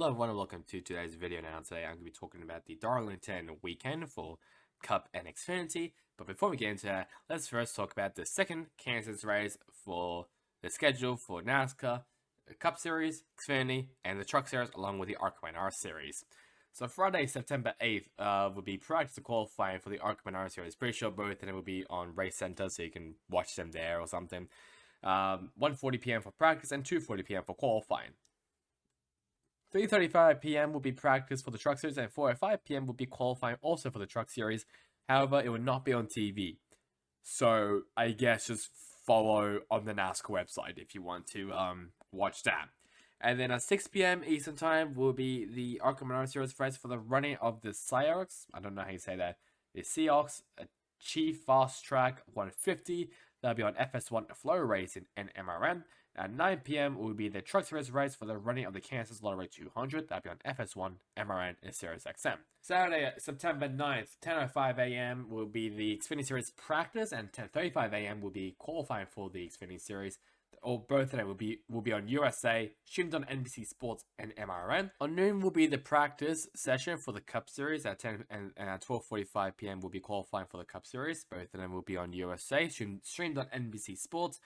Hello everyone and welcome to today's video. Now today I'm going to be talking about the Darlington weekend for Cup and Xfinity. But before we get into that, let's first talk about the second Kansas race for the schedule for NASCAR, the Cup Series, Xfinity, and the Truck Series along with the ARC-R Series. So Friday, September 8th will be practice qualifying for the ARC-R Series. Pretty sure both of them will be on Race Center so you can watch them there or something. 1:40 p.m. for practice and 2:40 p.m. for qualifying. 3:35 p.m. will be practice for the Truck Series, and 4:05 p.m. will be qualifying also for the Truck Series. However, it will not be on TV. So I guess just follow on the NASCAR website if you want to watch that. And then at 6 p.m. Eastern Time will be the ARC-R Series race for the running of the Seahawks. I don't know how you say that. The Seahawks Chief Fast Track 150. That'll be on FS1 Flow Racing and MRN. At 9 p.m. will be the Truck Series race for the running of the Kansas Lottery 200. That'll be on FS1, MRN, and Sirius XM. Saturday, September 9th, 10:05 a.m. will be the Xfinity Series practice, and 10:35 a.m. will be qualifying for the Xfinity Series. Or both of them will be on USA, streamed on NBC Sports and MRN. On noon will be the practice session for the Cup Series at 10 and at 12:45 p.m. will be qualifying for the Cup Series. Both of them will be on USA, streamed on NBC Sports,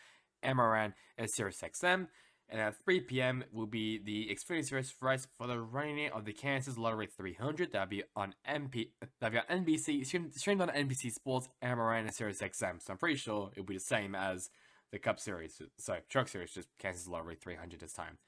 MRN, and SiriusXM. And at 3 p.m. will be the Xfinity Series race for the running of the Kansas Lottery 300. That'll be on NBC, streamed on NBC Sports, MRN, and SiriusXM. So I'm pretty sure it'll be the same as the Cup Series. So Truck Series, just Kansas Lottery 300 this time.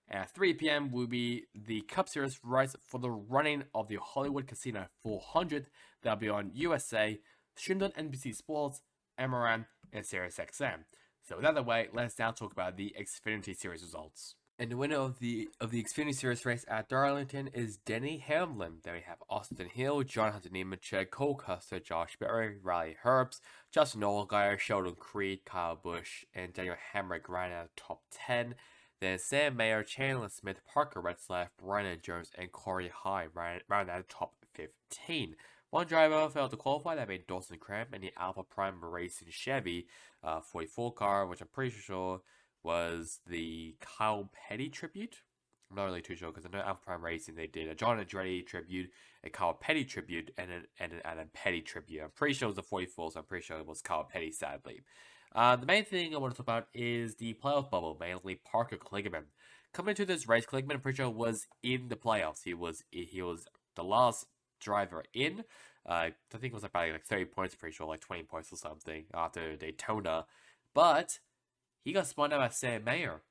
And at 3 p.m. will be the Cup Series race for the running of the Hollywood Casino 400. That'll be on USA, streamed on NBC Sports, MRN, and SiriusXM. So with that out of the way, let's now talk about the Xfinity Series results. And the winner of the Xfinity Series race at Darlington is Denny Hamlin. Then we have Austin Hill, John Hunter Nemechek, Cole Custer, Josh Berry, Riley Herbst, Justin Allgaier, Sheldon Creed, Kyle Busch, and Daniel Hemrick ran out of top 10. Then Sam Mayer, Chandler Smith, Parker Retzlaff, Brandon Jones, and Corey Hyde ran out of top 15. One driver failed to qualify, that made Dawson Cramp in the Alpha Prime Racing Chevy 44 car, which I'm pretty sure was the Kyle Petty tribute. I'm not really too sure because I know Alpha Prime Racing they did a John Andretti tribute, a Kyle Petty tribute, and an Adam Petty tribute. I'm pretty sure it was the 44, so I'm pretty sure it was Kyle Petty, sadly. The main thing I want to talk about is the playoff bubble, mainly Parker Kligerman. Coming into this race, Kligerman, I'm pretty sure, was in the playoffs. He was the last driver in. I think it was about like 30 points, pretty sure, like 20 points or something after Daytona. But he got spun out by Sam Mayer,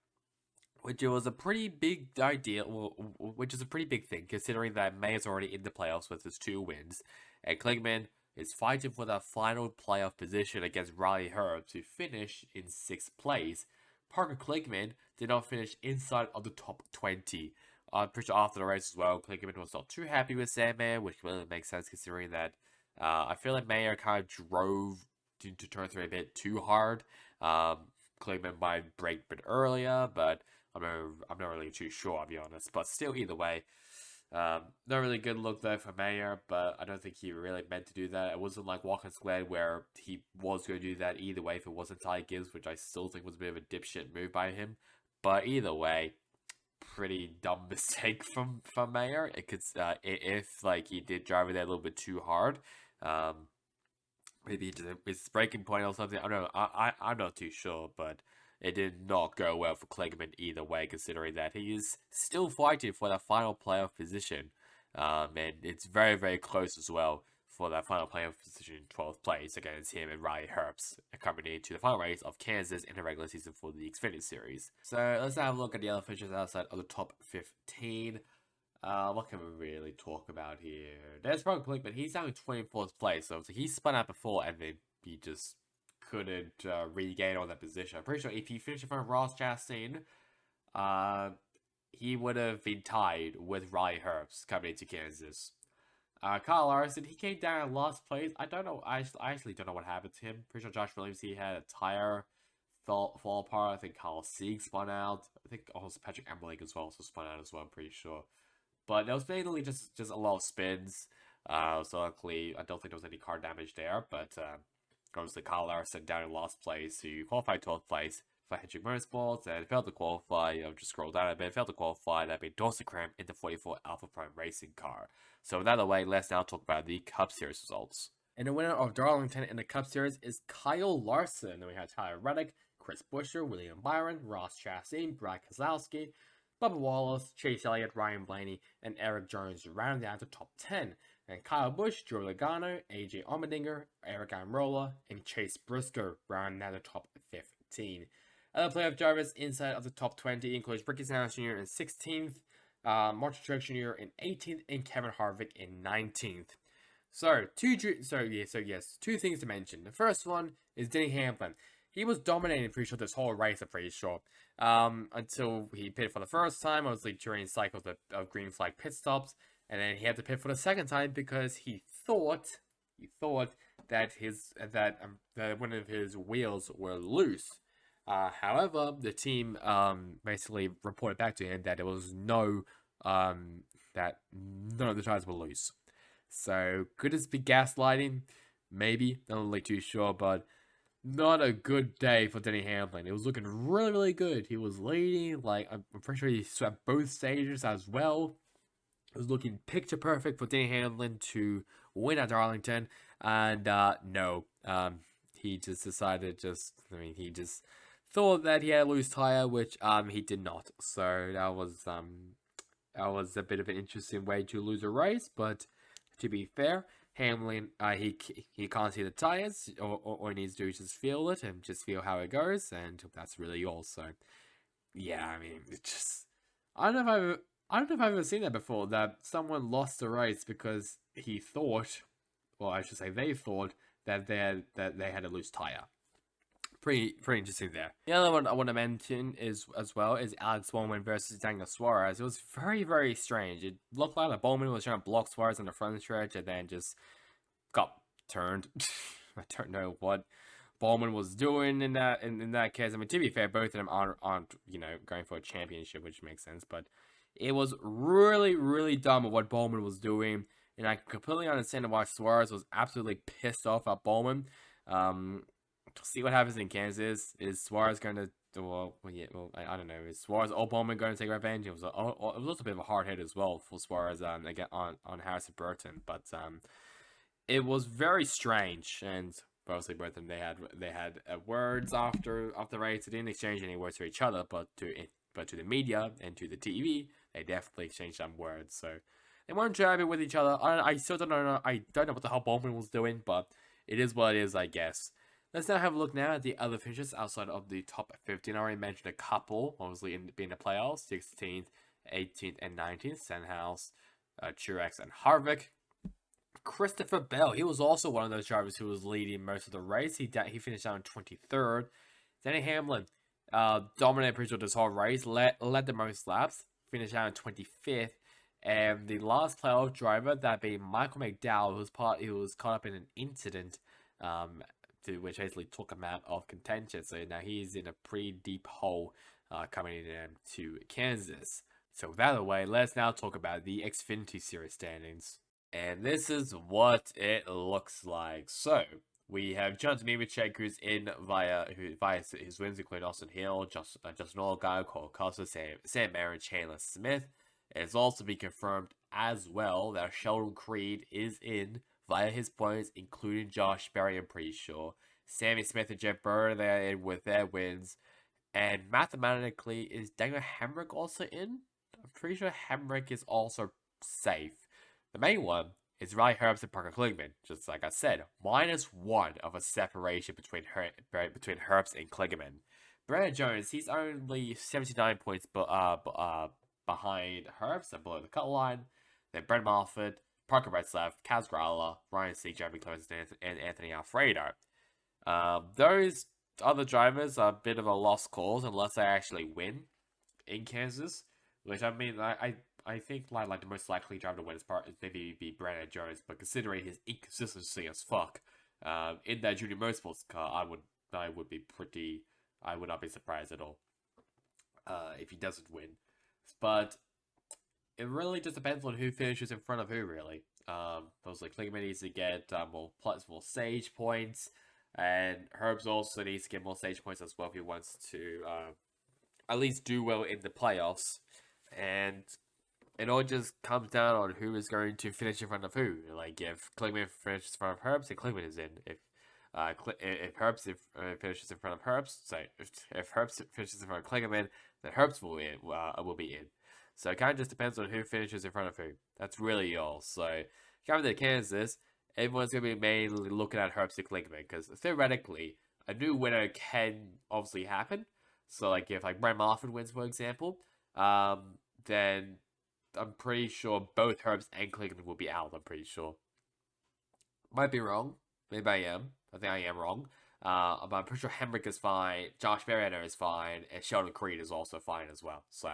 which was a pretty big idea, which is a pretty big thing, considering that Mayer's already in the playoffs with his 2 wins. And Kligerman is fighting for that final playoff position against Riley Herbst, who finished in 6th place. Parker Kligerman did not finish inside of the top 20. I'm pretty sure after the race as well, Kligerman was not too happy with Sam Mayer, which really makes sense considering that I feel like Mayer kind of drove to turn 3 a bit too hard. Kligerman might break a bit earlier, but I'm not really too sure, I'll be honest. But still, either way, not really good look though for Mayer, but I don't think he really meant to do that. It wasn't like Watkins Glen where he was going to do that either way if it wasn't Ty Gibbs, which I still think was a bit of a dipshit move by him. But either way, pretty dumb mistake from Mayer. It could if like he did drive it there a little bit too hard. Maybe it's breaking point or something. I don't know. I'm not too sure, but it did not go well for Kligerman either way, considering that he is still fighting for that final playoff position. And it's very, very close as well for that final playoff position in 12th place against him and Riley Herbst, accompanied to the final race of Kansas in the regular season for the Xfinity Series. So let's have a look at the other finishers outside of the top 15. What can we really talk about here? There's Parker Kligerman. He's down in 24th place, so he spun out before and then he just couldn't regain on that position. I'm pretty sure if he finished in front of Ross Chastain, he would have been tied with Riley Herbst coming into Kansas. Kyle Larson, he came down in last place. I don't know. I actually don't know what happened to him. Pretty sure Josh Williams, he had a tire fall apart. I think Kyle Sieg spun out. I think also Patrick Amberlake as well also spun out as well. I'm pretty sure. But it was mainly just a lot of spins. So luckily, I don't think there was any car damage there. But obviously, Kyle Larson down in last place, who qualified 12th place, for Hedrick Motorsports and failed to qualify. I'll just scroll down a bit. Failed to qualify. That being Dawson Cramp in the 44 Alpha Prime Racing car. So with that away, let's now talk about the Cup Series results. And the winner of Darlington in the Cup Series is Kyle Larson. Then we had Tyler Reddick, Chris Buescher, William Byron, Ross Chastain, Brad Keselowski, Bubba Wallace, Chase Elliott, Ryan Blaney, and Eric Jones rounded out the top 10. And Kyle Busch, Joe Logano, AJ Allmendinger, Eric Almirola, and Chase Briscoe rounded out the top 15. Other playoff drivers inside of the top 20 include Ricky Stenhouse Jr. in 16th, Martin Truex Jr. in 18th, and Kevin Harvick in 19th. Two things to mention. The first one is Denny Hamlin. He was dominating pretty sure this whole race, I'm pretty sure. Until he pitted for the first time, obviously during cycles of green flag pit stops, and then he had to pit for the second time because he thought that one of his wheels were loose. However, the team basically reported back to him that there was that none of the tires were loose. So could this be gaslighting? Maybe, not really too sure, but not a good day for Denny Hamlin. It was looking really, really good. He was leading, I'm pretty sure he swept both stages as well. It was looking picture perfect for Denny Hamlin to win at Darlington, and no, he just decided he just thought that he had a loose tire, which he did not. So that was a bit of an interesting way to lose a race, but to be fair, Hamlin, he can't see the tires, or he needs to do is just feel it and just feel how it goes, and that's really all. So, yeah, I mean, it's just I don't know if I've ever seen that before, that someone lost the race because they thought that they had a loose tire. Pretty interesting there. The other one I want to mention is Alex Bowman versus Daniel Suarez. It was very, very strange. It looked like the Bowman was trying to block Suarez on the front stretch and then just got turned. I don't know what Bowman was doing in that case. I mean, to be fair, both of them aren't going for a championship, which makes sense. But it was really, really dumb of what Bowman was doing, and I completely understand why Suarez was absolutely pissed off at Bowman. See what happens in Kansas. Is Suarez going to? I don't know. Is Suarez or Bowman going to take revenge? It was a bit of a hard hit as well for Suarez again on Harrison Burton, but it was very strange. And obviously, both of them they had words after the race. They didn't exchange any words to each other, but to the media and to the TV, they definitely exchanged some words. So they weren't jabbing with each other. I still don't know. I don't know what the hell Bowman was doing, but it is what it is, I guess. Let's now have a look now at the other finishes outside of the top 15. I already mentioned a couple, obviously, being the playoffs, 16th, 18th, and 19th. Stenhouse, Truex, and Harvick. Christopher Bell, he was also one of those drivers who was leading most of the race. He finished out in 23rd. Denny Hamlin dominated pretty much this whole race, led the most laps, finished out in 25th. And the last playoff driver, that being Michael McDowell, who was caught up in an incident, which basically took him out of contention. So now he's in a pretty deep hole coming into Kansas. So with that out of the way, let's now talk about the Xfinity Series standings. And this is what it looks like. So we have Jonathan Nemechek, who's in via his wins, including Austin Hill, Justin Allgaier, Cole Custer, Sam Aaron, Chandler Smith. It's also been confirmed as well that Sheldon Creed is in via his points, including Josh Berry, I'm pretty sure. Sammy Smith and Jeff Burr, they're in with their wins. And mathematically, is Daniel Hemrick also in? I'm pretty sure Hemrick is also safe. The main one is Riley Herbst and Parker Kligerman. Just like I said, -1 of a separation between Herbst and Kligerman. Brandon Jones, he's only 79 points behind Herbst and below the cut line. Then Brent Moffitt, Parker Retzlaff, Kaz Growler, Ryan Sieg, Jeremy Clemens, and Anthony Alfredo. Those other drivers are a bit of a lost cause unless they actually win in Kansas. Which, I mean, I think like the most likely driver to win is maybe be Brandon Jones, but considering his inconsistency as fuck in that junior motorsports car, I would not be surprised at all if he doesn't win. But it really just depends on who finishes in front of who, really. Those like Kligerman needs to get more stage points. And Herbs also needs to get more stage points as well if he wants to at least do well in the playoffs. And it all just comes down on who is going to finish in front of who. Like, if Klingman finishes in front of Herbs, then Klingman is in. If Herbs finishes in front of Herbs, if Herbs finishes in front of Klingman, then Herbs will be in. So it kind of just depends on who finishes in front of who. That's really all. So coming to Kansas, everyone's going to be mainly looking at Herbst and Klingman because theoretically, a new winner can obviously happen. So like if like Brent Marfin wins, for example, then I'm pretty sure both Herbst and Klingman will be out. I'm pretty sure. Might be wrong. Maybe I am. I think I am wrong. But I'm pretty sure Hemrick is fine. Josh Mariano is fine, and Sheldon Creed is also fine as well. So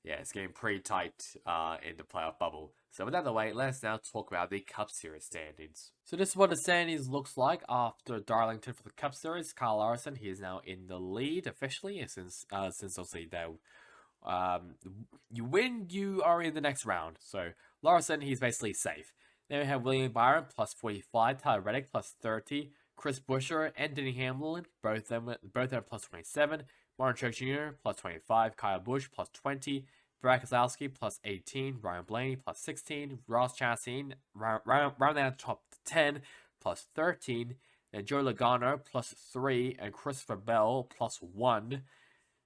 yeah, it's getting pretty tight in the playoff bubble. So with that out of the way, let's now talk about the Cup Series standings. So this is what the standings looks like after Darlington for the Cup Series. Kyle Larson, he is now in the lead officially, since obviously you win, you are in the next round. So Larson, he's basically safe. Then we have William Byron plus 45, Tyler Reddick plus 30, Chris Buescher and Denny Hamlin, both of them plus 27. Martin Truex Jr. plus 25, Kyle Busch plus 20, Brad Keselowski plus 18, Ryan Blaney plus 16, Ross Chastain round out top 10 plus 13, and Joe Logano plus 3, and Christopher Bell plus 1.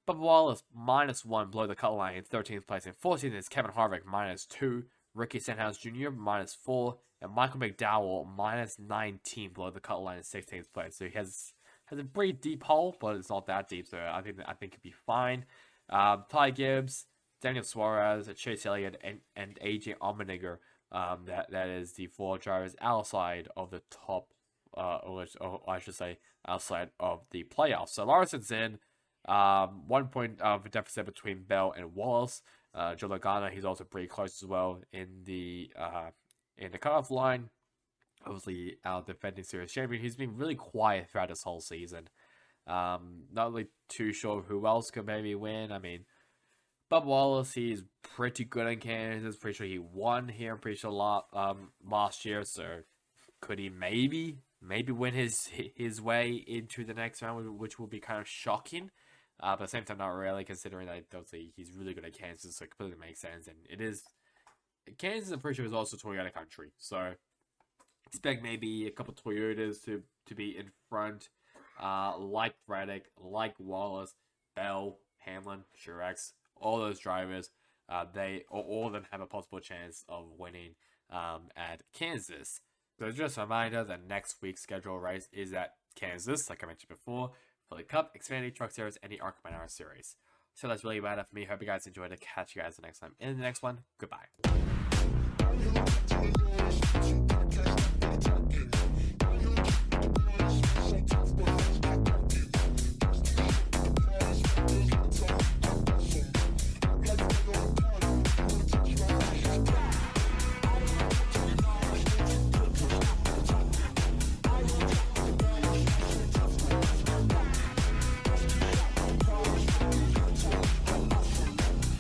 Bubba Wallace minus 1 below the cut line in 13th place, and 14th is Kevin Harvick minus 2, Ricky Stenhouse Jr. minus 4, and Michael McDowell minus 19 below the cut line in 16th place. So he has a pretty deep hole, but it's not that deep, so I think it'd be fine. Ty Gibbs, Daniel Suarez, Chase Elliott, and AJ Allmendinger. That is the 4 drivers outside of the top, or I should say, outside of the playoffs. So Larson's in. 1 point of deficit between Bell and Wallace. Joe Logano, he's also pretty close as well in the cutoff line. Obviously, our defending series champion. He's been really quiet throughout this whole season. Not really too sure who else could maybe win. I mean, Bubba Wallace, he's pretty good in Kansas. Pretty sure he won here. I'm pretty sure last year. So could he maybe win his way into the next round, which will be kind of shocking. But at the same time, not really, considering that obviously he's really good at Kansas, so it completely makes sense. And it is Kansas, I'm pretty sure, is also Toyota country, so expect maybe a couple Toyotas to be in front, like Reddick, like Wallace, Bell, Hamlin, Truex, all those drivers. All of them have a possible chance of winning at Kansas. So just a reminder, the next week's schedule race is at Kansas, like I mentioned before, for the Cup, Xfinity, Truck Series, and the ARCA Manara Series. So that's really about it for me. Hope you guys enjoyed it. Catch you guys the next time in the next one. Goodbye.